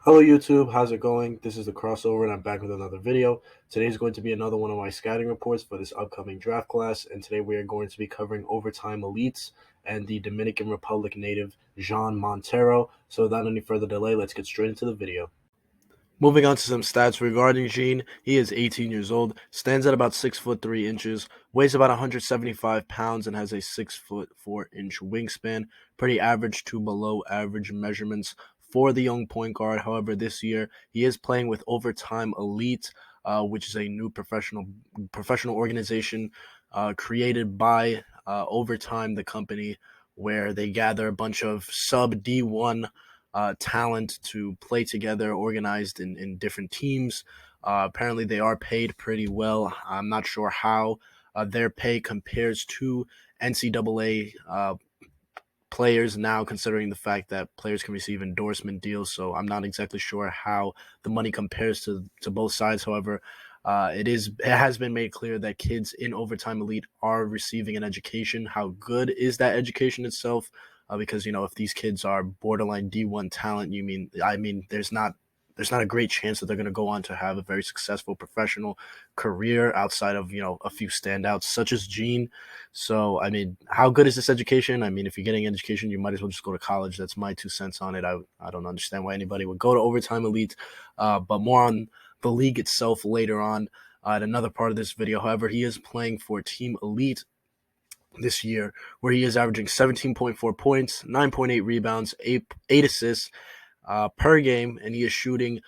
Hello YouTube, how's it going? This is the crossover and I'm back with another video. Today is going to be another one of my scouting reports for this upcoming draft class, and today we are going to be covering overtime elites and the Dominican Republic native Jean Montero. So without any further delay, let's get straight into the video. Moving on to some stats regarding Jean, he is 18 years old, stands at about 6 foot 3 inches, weighs about 175 pounds, and has a 6 foot 4 inch wingspan. Pretty average to below average measurements for the young point guard. However, this year he is playing with Overtime Elite, which is a new professional organization created by Overtime, the company, where they gather a bunch of sub D1 talent to play together, organized in different teams. Apparently, they are paid pretty well. I'm not sure how their pay compares to NCAA players now, considering the fact that players can receive endorsement deals. So I'm not exactly sure how the money compares to both sides. However, it has been made clear that kids in Overtime Elite are receiving an education. How good is that education itself? Because if these kids are borderline D1 talent, there's not a great chance that they're going to go on to have a very successful professional career outside of a few standouts such as Gene. So how good is this education? If you're getting an education, you might as well just go to college. That's my 2 cents on it. I don't understand why anybody would go to Overtime Elite, but more on the league itself later on at another part of this video. However, he is playing for Team Elite this year, where he is averaging 17.4 points, 9.8 rebounds, eight assists per game, and he is shooting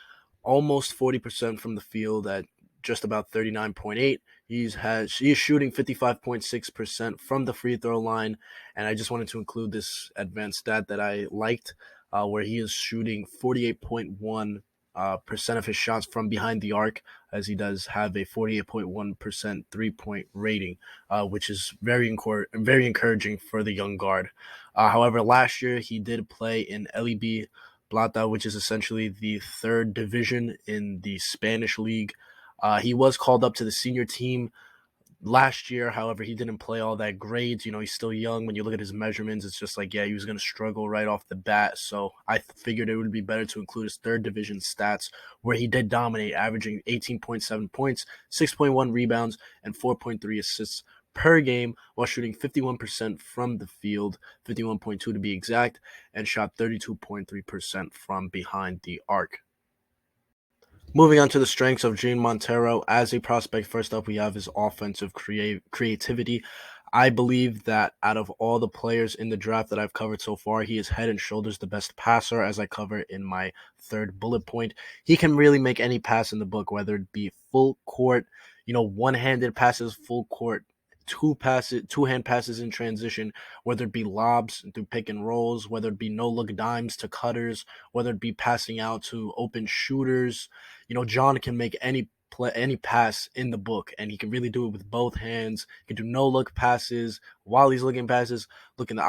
almost 40% from the field at just about 39.8. He is shooting 55.6% from the free throw line, and I just wanted to include this advanced stat that I liked, where he is shooting 48.1 percent of his shots from behind the arc, as he does have a 48.1% 3-point rating, which is very encouraging for the young guard. However, last year he did play in LEB Plata, which is essentially the third division in the Spanish league. He was called up to the senior team last year. However, he didn't play all that great. He's still young. When you look at his measurements, it's just like, yeah, he was going to struggle right off the bat. So I figured it would be better to include his third division stats, where he did dominate, averaging 18.7 points, 6.1 rebounds, and 4.3 assists per game, while shooting 51% from the field, 51.2 to be exact, and shot 32.3% from behind the arc. Moving on to the strengths of Gene Montero as a prospect, first up we have his offensive creativity. I believe that out of all the players in the draft that I've covered so far, he is head and shoulders the best passer, as I cover in my third bullet point. He can really make any pass in the book, whether it be full court, one-handed passes, full court, two-hand passes in transition, whether it be lobs through pick and rolls, whether it be no-look dimes to cutters, whether it be passing out to open shooters. John can make any pass in the book, and he can really do it with both hands. He can do no look passes while he's looking passes, looking the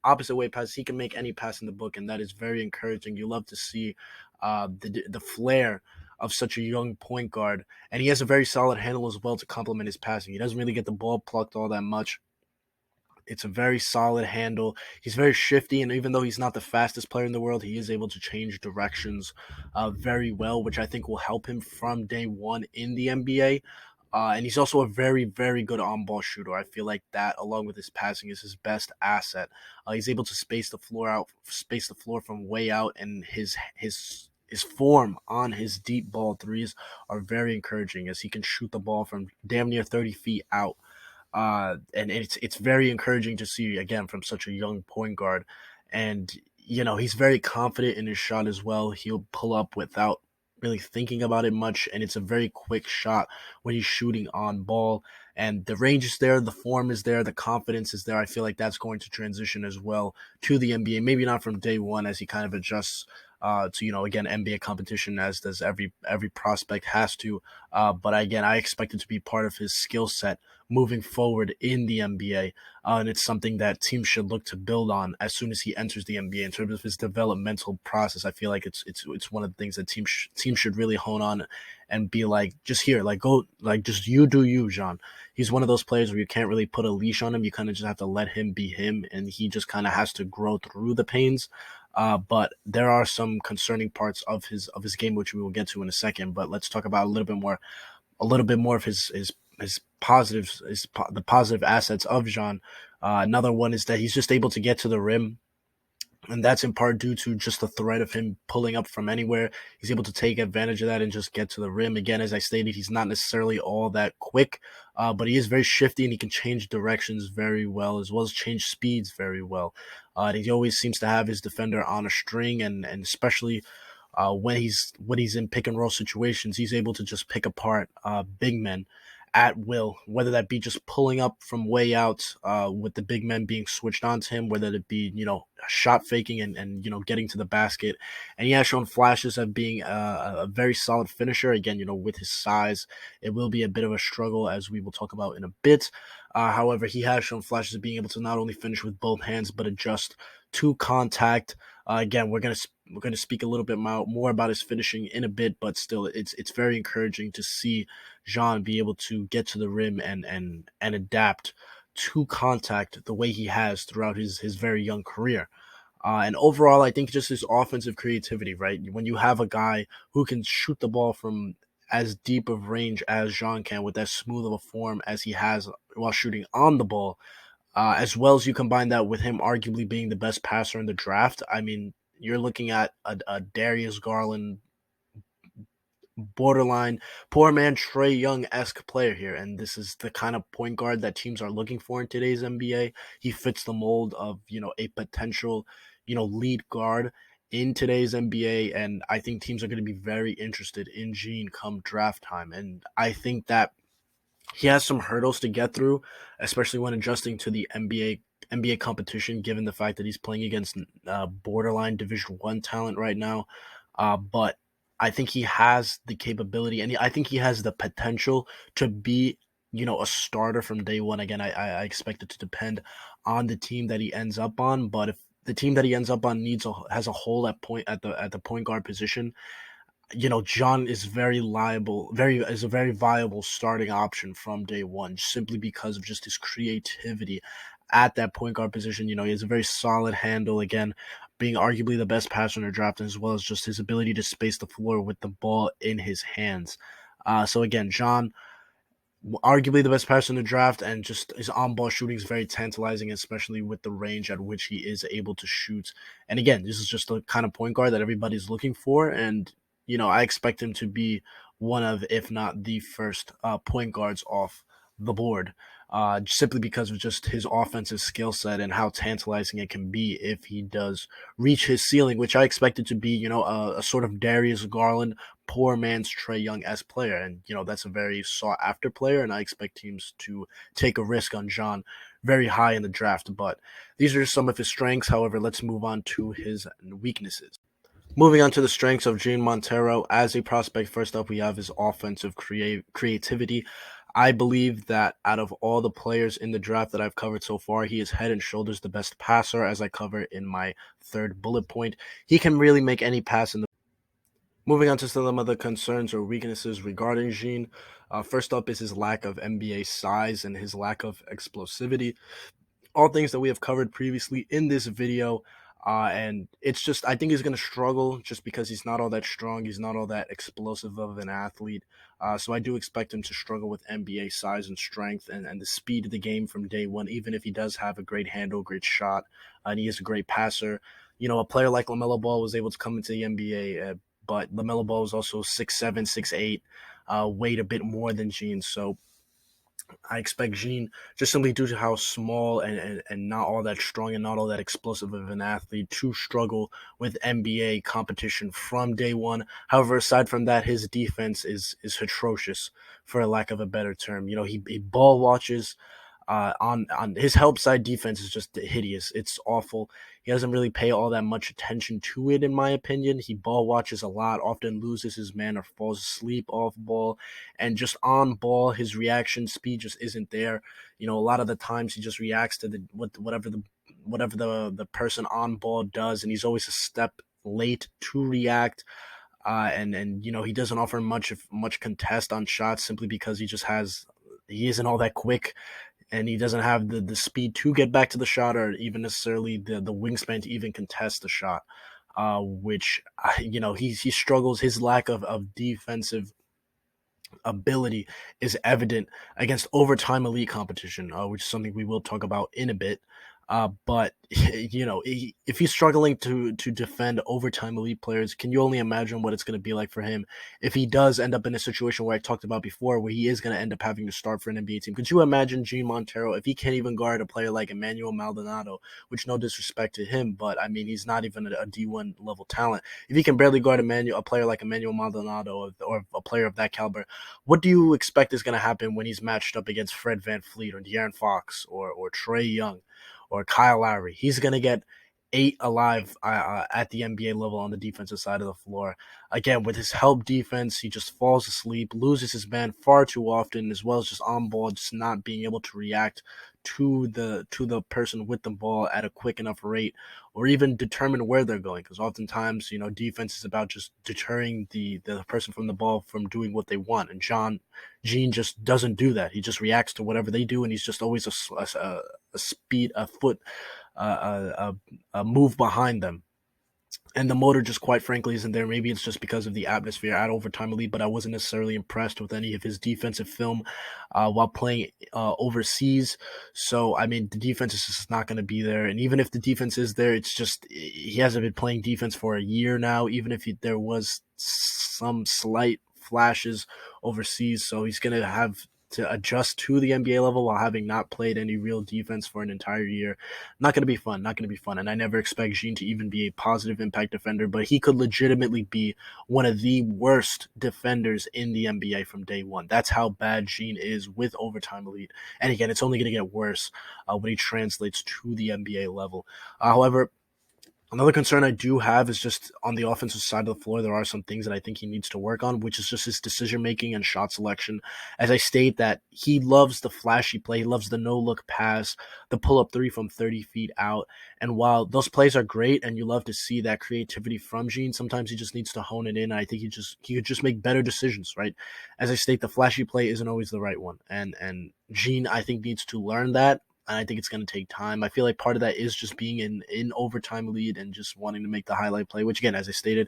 opposite way passes. He can make any pass in the book, and that is very encouraging. You love to see the flair of such a young point guard, and he has a very solid handle as well to complement his passing. He doesn't really get the ball plucked all that much. It's a very solid handle. He's very shifty, and even though he's not the fastest player in the world, he is able to change directions very well, which I think will help him from day one in the NBA. And he's also a very, very good on-ball shooter. I feel like that, along with his passing, is his best asset. He's able to space the floor from way out, and his form on his deep ball threes are very encouraging, as he can shoot the ball from damn near 30 feet out. And it's very encouraging to see, again, from such a young point guard. And he's very confident in his shot as well. He'll pull up without really thinking about it much, and it's a very quick shot when he's shooting on ball. And the range is there, the form is there, the confidence is there. I feel like that's going to transition as well to the NBA. Maybe not from day one, as he kind of adjusts to again, NBA competition, as does every prospect has to. But again, I expect it to be part of his skill set moving forward in the NBA, and it's something that teams should look to build on as soon as he enters the NBA in terms of his developmental process. I feel like it's one of the things that teams should really hone on and be like, just here, like, go, like, just you do you, Jean. He's one of those players where you can't really put a leash on him. You kind of just have to let him be him, and he just kind of has to grow through the pains. But there are some concerning parts of his game which we will get to in a second. But let's talk about a little bit more of his positives, the positive assets of Jean. Another one is that he's just able to get to the rim, and that's in part due to just the threat of him pulling up from anywhere. He's able to take advantage of that and just get to the rim. Again, as I stated, he's not necessarily all that quick, but he is very shifty and he can change directions very well as change speeds very well. And he always seems to have his defender on a string, and especially when he's in pick and roll situations, he's able to just pick apart big men at will, whether that be just pulling up from way out with the big men being switched onto him, whether it be, shot faking and getting to the basket. And he has shown flashes of being a very solid finisher. Again, with his size, it will be a bit of a struggle, as we will talk about in a bit. However, he has shown flashes of being able to not only finish with both hands, but adjust to contact. Again, we're gonna speak a little bit more about his finishing in a bit, but still, it's very encouraging to see Jean be able to get to the rim and adapt to contact the way he has throughout his very young career. And overall, I think just his offensive creativity, right? When you have a guy who can shoot the ball from as deep of range as Jean can with as smooth of a form as he has while shooting on the ball, as well as you combine that with him arguably being the best passer in the draft. I mean, you're looking at a Darius Garland borderline poor man Trey Young esque player here, and this is the kind of point guard that teams are looking for in today's NBA. He fits the mold of a potential lead guard in today's NBA, and I think teams are going to be very interested in Gene come draft time, and I think that he has some hurdles to get through, especially when adjusting to the NBA competition, given the fact that he's playing against borderline Division 1 talent right now. But I think he has the capability, and I think he has the potential to be, a starter from day one. Again, I expect it to depend on the team that he ends up on. But if the team that he ends up on has a hole at the point guard position, John is very liable, is a very viable starting option from day one, simply because of just his creativity at that point guard position. He has a very solid handle, again, being arguably the best passer in the draft, as well as just his ability to space the floor with the ball in his hands. So again, John, arguably the best passer in the draft, and just his on-ball shooting is very tantalizing, especially with the range at which he is able to shoot. And again, this is just the kind of point guard that everybody's looking for, and I expect him to be one of, if not the first, point guards off the board, simply because of just his offensive skill set and how tantalizing it can be if he does reach his ceiling, which I expect it to be, a sort of Darius Garland, poor man's Trey Young S player. And, that's a very sought after player. And I expect teams to take a risk on John very high in the draft. But these are some of his strengths. However, let's move on to his weaknesses. Moving on to the strengths of Gene Montero as a prospect, first up, we have his offensive creativity. I believe that out of all the players in the draft that I've covered so far, he is head and shoulders the best passer, as I cover in my third bullet point. He can really make any pass in the. Moving on to some of the concerns or weaknesses regarding Gene. First up is his lack of NBA size and his lack of explosivity, all things that we have covered previously in this video. And it's just, I think he's going to struggle just because he's not all that strong. He's not all that explosive of an athlete. So I do expect him to struggle with NBA size and strength and the speed of the game from day one, even if he does have a great handle, great shot, and he is a great passer. A player like LaMelo Ball was able to come into the NBA, but LaMelo Ball is also 6'7", 6'8", weighed a bit more than Gene. So I expect Gene, just simply due to how small and not all that strong and not all that explosive of an athlete, to struggle with NBA competition from day one. However, aside from that, his defense is atrocious, for a lack of a better term. He ball watches. On his help side defense is just hideous. It's awful. He doesn't really pay all that much attention to it, in my opinion. He ball watches a lot, often loses his man or falls asleep off ball, and just on ball, his reaction speed just isn't there. A lot of the times he just reacts to whatever the person on ball does, and he's always a step late to react. And he doesn't offer much contest on shots, simply because he isn't all that quick. and he doesn't have the speed to get back to the shot, or even necessarily the wingspan to even contest the shot. Which he struggles. His lack of defensive ability is evident against overtime elite competition, which is something we will talk about in a bit. But if he's struggling to defend overtime elite players, can you only imagine what it's going to be like for him if he does end up in a situation where I talked about before, where he is going to end up having to start for an NBA team? Could you imagine Gene Montero if he can't even guard a player like Emmanuel Maldonado? Which, no disrespect to him, but I mean he's not even a D1 level talent. If he can barely guard a player like Emmanuel Maldonado, or a player of that caliber, what do you expect is going to happen when he's matched up against Fred VanVleet or De'Aaron Fox or Trae Young or Kyle Lowry? He's going to get ate alive at the NBA level on the defensive side of the floor. Again, with his help defense, he just falls asleep, loses his man far too often, as well as just on ball, just not being able to react to the person with the ball at a quick enough rate, or even determine where they're going. Because oftentimes, defense is about just deterring the person from the ball from doing what they want. And Gene just doesn't do that. He just reacts to whatever they do, and he's just always a speed, a foot, a move behind them. And the motor just quite frankly isn't there. Maybe it's just because of the atmosphere at Overtime Elite, but I wasn't necessarily impressed with any of his defensive film while playing overseas. So, I mean, the defense is just not going to be there. And even if the defense is there, it's just he hasn't been playing defense for a year now, even if there was some slight flashes overseas. So he's going to have to adjust to the NBA level while having not played any real defense for an entire year. Not going to be fun. Not going to be fun. And I never expect Gene to even be a positive impact defender, but he could legitimately be one of the worst defenders in the NBA from day one. That's how bad Gene is with Overtime Elite. And again, it's only going to get worse when he translates to the NBA level. However, another concern I do have is just on the offensive side of the floor. There are some things that I think he needs to work on, which is just his decision making and shot selection. As I state that he loves the flashy play, he loves the no look pass, the pull up three from 30 feet out. And while those plays are great and you love to see that creativity from Gene, sometimes he just needs to hone it in. I think he could just make better decisions, right? As I state, the flashy play isn't always the right one, and Gene I think needs to learn that, and I think it's going to take time. I feel like part of that is just being in overtime lead and just wanting to make the highlight play, which again, as I stated,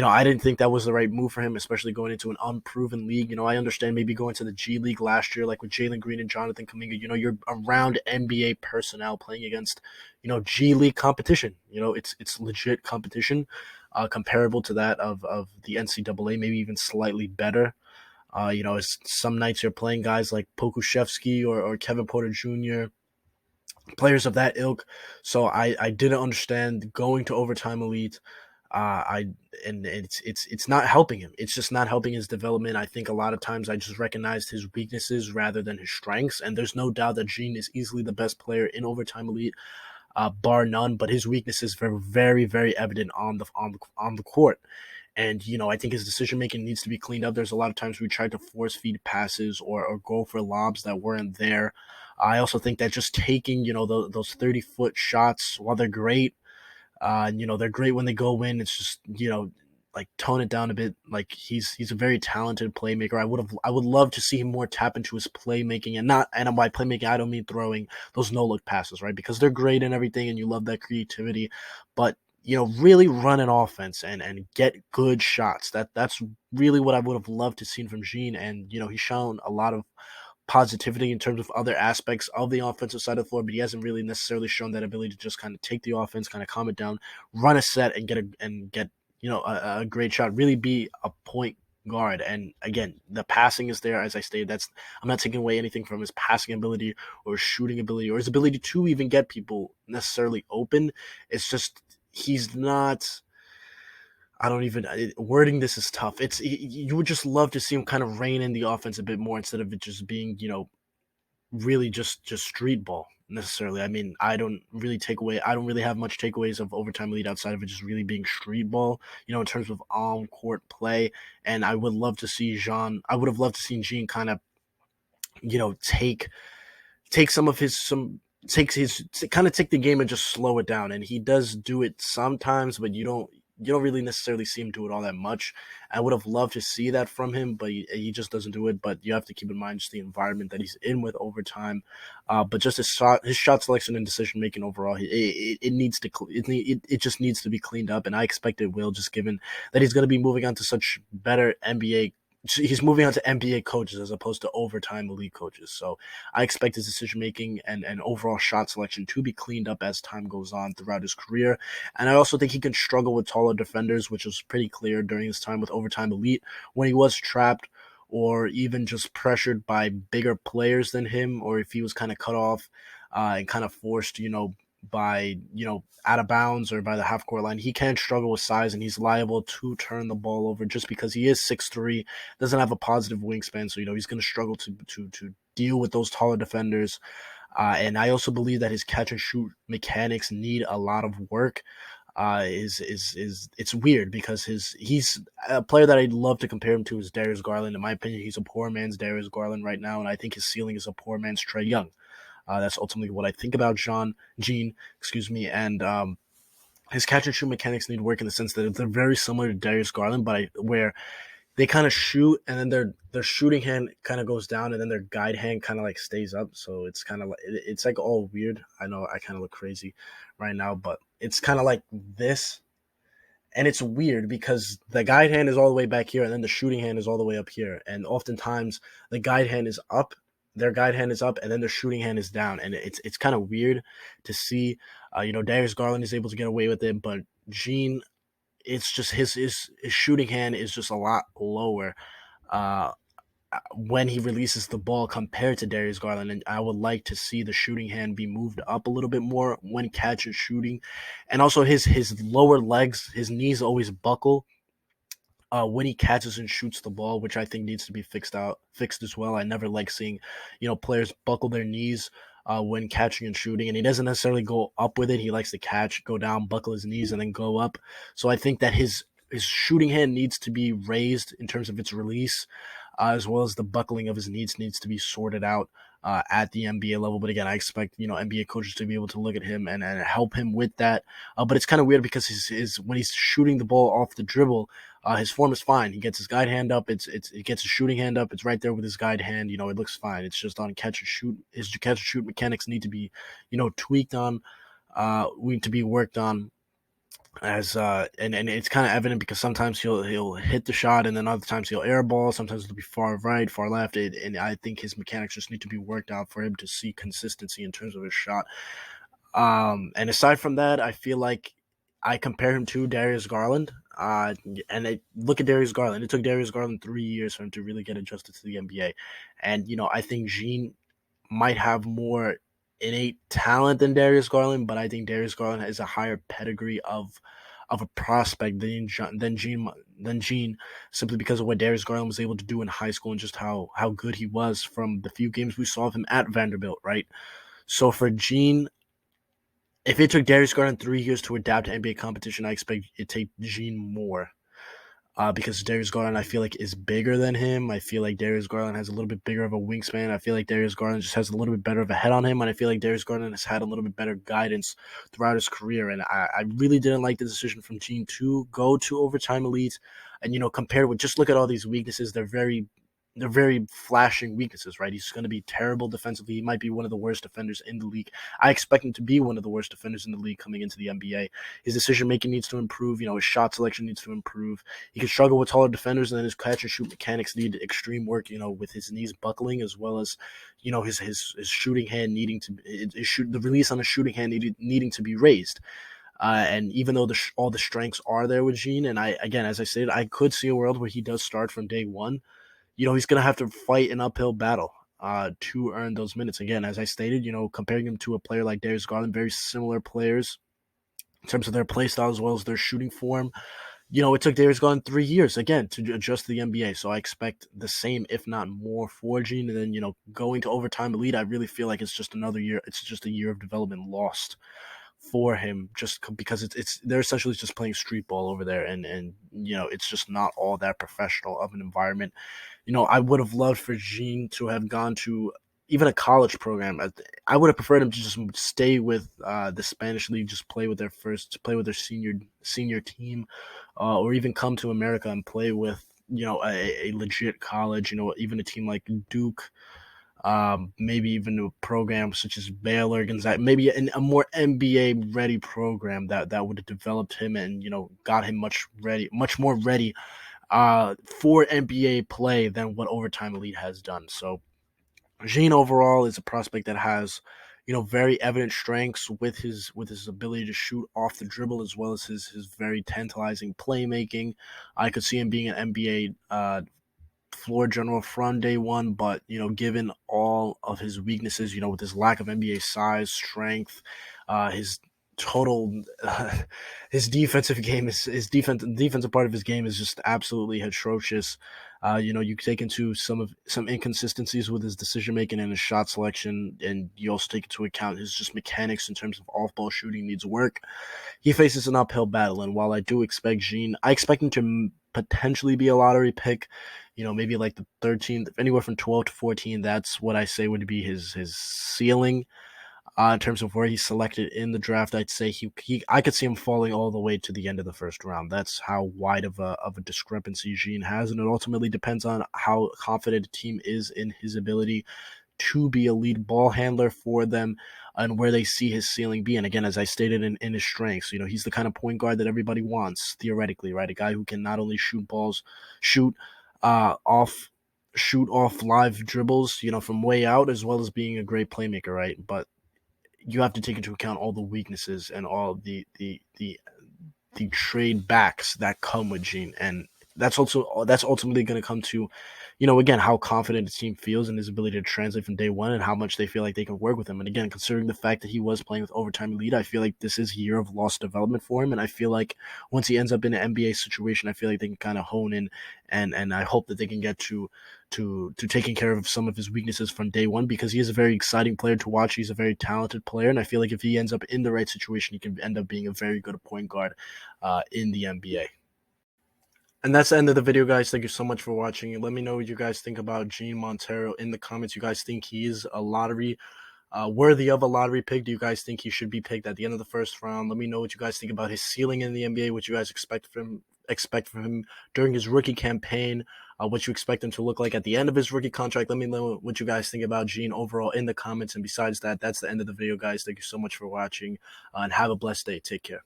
I didn't think that was the right move for him, especially going into an unproven league. I understand maybe going to the G League last year, like with Jalen Green and Jonathan Kuminga, you're around NBA personnel playing against, G League competition. It's legit competition, comparable to that of the NCAA, maybe even slightly better. Some nights you're playing guys like Pokushevsky or Kevin Porter Jr., players of that ilk. So I didn't understand going to overtime elite. I and it's not helping him. It's just not helping his development. I think a lot of times I just recognized his weaknesses rather than his strengths. And there's no doubt that Gene is easily the best player in overtime elite, bar none. But his weaknesses were very, very evident on the court. And, I think his decision making needs to be cleaned up. There's a lot of times we tried to force feed passes or go for lobs that weren't there. I also think that just taking, those 30-foot shots, while they're great, they're great when they go in. It's just, like tone it down a bit. Like he's a very talented playmaker. I would love to see him more tap into his playmaking, and by playmaking I don't mean throwing those no look passes, right? Because they're great and everything, and you love that creativity, but really run an offense and get good shots. That's really what I would have loved to see from Gene, and he's shown a lot of positivity in terms of other aspects of the offensive side of the floor, but he hasn't really necessarily shown that ability to just kind of take the offense, kind of calm it down, run a set, and get a great shot. Really be a point guard. And again, the passing is there, as I stated. I'm not taking away anything from his passing ability or shooting ability or his ability to even get people necessarily open. It's just he's not. I don't even wording this is tough. You would just love to see him kind of rein in the offense a bit more instead of it just being really just street ball necessarily. I mean, I don't really have much takeaways of overtime lead outside of it just really being street ball, in terms of on court play. And I would have loved to see Gene kind of, take some of his some takes his kind of take the game and just slow it down. And he does do it sometimes, but you don't really necessarily see him do it all that much. I would have loved to see that from him, but he just doesn't do it. But you have to keep in mind just the environment that he's in with overtime. But just his shot selection and decision making overall, it needs to it just needs to be cleaned up, and I expect it will, just given that he's going to be moving on to such better NBA. He's moving on to NBA coaches as opposed to overtime elite coaches. So I expect his decision making and overall shot selection to be cleaned up as time goes on throughout his career. And I also think he can struggle with taller defenders, which was pretty clear during his time with overtime elite when he was trapped or even just pressured by bigger players than him, or if he was kind of cut off and kind of forced, by out of bounds or by the half court line, he can struggle with size and he's liable to turn the ball over just because he is 6'3", doesn't have a positive wingspan, so he's going to struggle to deal with those taller defenders. And I also believe that his catch and shoot mechanics need a lot of work. Is it's weird because he's a player that I'd love to compare him to is Darius Garland. In my opinion, he's a poor man's Darius Garland right now, and I think his ceiling is a poor man's Trae Young. That's ultimately what I think about Gene, excuse me, and his catch and shoot mechanics need work in the sense that they're very similar to Darius Garland, but where they kind of shoot and then their shooting hand kind of goes down and then their guide hand kind of like stays up. So it's kind of like it's like all weird. I know I kind of look crazy right now, but it's kind of like this. And it's weird because the guide hand is all the way back here and then the shooting hand is all the way up here. And oftentimes the guide hand is up, their guide hand is up, and then their shooting hand is down. And it's kind of weird to see. Darius Garland is able to get away with it, but Gene, it's just his shooting hand is just a lot lower uh, when he releases the ball compared to Darius Garland. And I would like to see the shooting hand be moved up a little bit more when catch and shooting. And also his lower legs, his knees always buckle when he catches and shoots the ball, which I think needs to be fixed as well. I never like seeing, players buckle their knees when catching and shooting, and he doesn't necessarily go up with it. He likes to catch, go down, buckle his knees, and then go up. So I think that his shooting hand needs to be raised in terms of its release, as well as the buckling of his knees needs to be sorted out at the NBA level. But again, I expect NBA coaches to be able to look at him and help him with that. But it's kind of weird because his when he's shooting the ball off the dribble, his form is fine. He gets his guide hand up. He gets his shooting hand up. It's right there with his guide hand. It looks fine. It's just on catch and shoot. His catch and shoot mechanics need to be, tweaked on. Need to be worked on. As and it's kind of evident because sometimes he'll hit the shot and then other times he'll airball. Sometimes it'll be far right, far left. And I think his mechanics just need to be worked out for him to see consistency in terms of his shot. And aside from that, I feel like I compare him to Darius Garland. And look at Darius Garland. It took Darius Garland 3 years for him to really get adjusted to the NBA. And, I think Gene might have more innate talent than Darius Garland, but I think Darius Garland has a higher pedigree of a prospect than Gene, simply because of what Darius Garland was able to do in high school and just how good he was from the few games we saw of him at Vanderbilt, right? So for Gene, if it took Darius Garland 3 years to adapt to NBA competition, I expect it to take Gene more. Because Darius Garland, I feel like, is bigger than him. I feel like Darius Garland has a little bit bigger of a wingspan. I feel like Darius Garland just has a little bit better of a head on him, and I feel like Darius Garland has had a little bit better guidance throughout his career. And I really didn't like the decision from Gene to go to overtime elite. And compared with, just look at all these weaknesses. They're very flashing weaknesses, right? He's going to be terrible defensively. He might be one of the worst defenders in the league. I expect him to be one of the worst defenders in the league coming into the NBA. His decision making needs to improve. His shot selection needs to improve. He can struggle with taller defenders, and then his catch and shoot mechanics need extreme work. With his knees buckling, as well as his shooting hand needing to the release on the shooting hand needing to be raised. And even though all the strengths are there with Gene, and as I said, I could see a world where he does start from day one. He's going to have to fight an uphill battle to earn those minutes. Again, as I stated, comparing him to a player like Darius Garland, very similar players in terms of their play style as well as their shooting form. It took Darius Garland 3 years, again, to adjust to the NBA. So I expect the same, if not more, for Gene. And then, going to overtime elite, I really feel like it's just another year. It's just a year of development lost for him, just because they're essentially just playing street ball over there, and it's just not all that professional of an environment. I would have loved for Gene to have gone to even a college program. I would have preferred him to just stay with the Spanish league, just play with their senior team, or even come to America and play with a legit college. Even a team like Duke, maybe even a program such as Baylor, Gonzaga, maybe a more NBA ready program that would have developed him and got him much more ready for NBA play than what Overtime Elite has done. So Jean overall is a prospect that has very evident strengths with his ability to shoot off the dribble as well as his very tantalizing playmaking. I could see him being an NBA floor general from day one, but given all of his weaknesses, with his lack of NBA size, strength, his total, his defensive game is his defensive part of his game is just absolutely atrocious. You take into some inconsistencies with his decision making and his shot selection, and you also take into account his just mechanics in terms of off ball shooting needs work. He faces an uphill battle, and while I do expect I expect him to potentially be a lottery pick, maybe like the 13th, anywhere from 12 to 14. That's what I say would be his ceiling. In terms of where he's selected in the draft, I'd say I could see him falling all the way to the end of the first round. That's how wide of a discrepancy Jean has, and it ultimately depends on how confident a team is in his ability to be a lead ball handler for them and where they see his ceiling be. And again, as I stated in his strengths, he's the kind of point guard that everybody wants theoretically, right? A guy who can not only shoot uh, off shoot off live dribbles, from way out, as well as being a great playmaker, right? But you have to take into account all the weaknesses and all the trade backs that come with Gene, and that's ultimately going to come to, again, how confident the team feels in his ability to translate from day one and how much they feel like they can work with him. And again, considering the fact that he was playing with Overtime Elite, I feel like this is a year of lost development for him. And I feel like once he ends up in an NBA situation, I feel like they can kind of hone in, and I hope that they can get to taking care of some of his weaknesses from day one, because he is a very exciting player to watch. He's a very talented player, and I feel like if he ends up in the right situation, he can end up being a very good point guard in the NBA. And that's the end of the video, guys. Thank you so much for watching. Let me know what you guys think about Gene Montero in the comments. You guys think he is a lottery worthy of a lottery pick? Do you guys think he should be picked at the end of the first round? Let me know what you guys think about his ceiling in the NBA, what you guys expect from him during his rookie campaign, what you expect him to look like at the end of his rookie contract. Let me know what you guys think about Gene overall in the comments. And besides that, that's the end of the video, guys. Thank you so much for watching, and have a blessed day. Take care.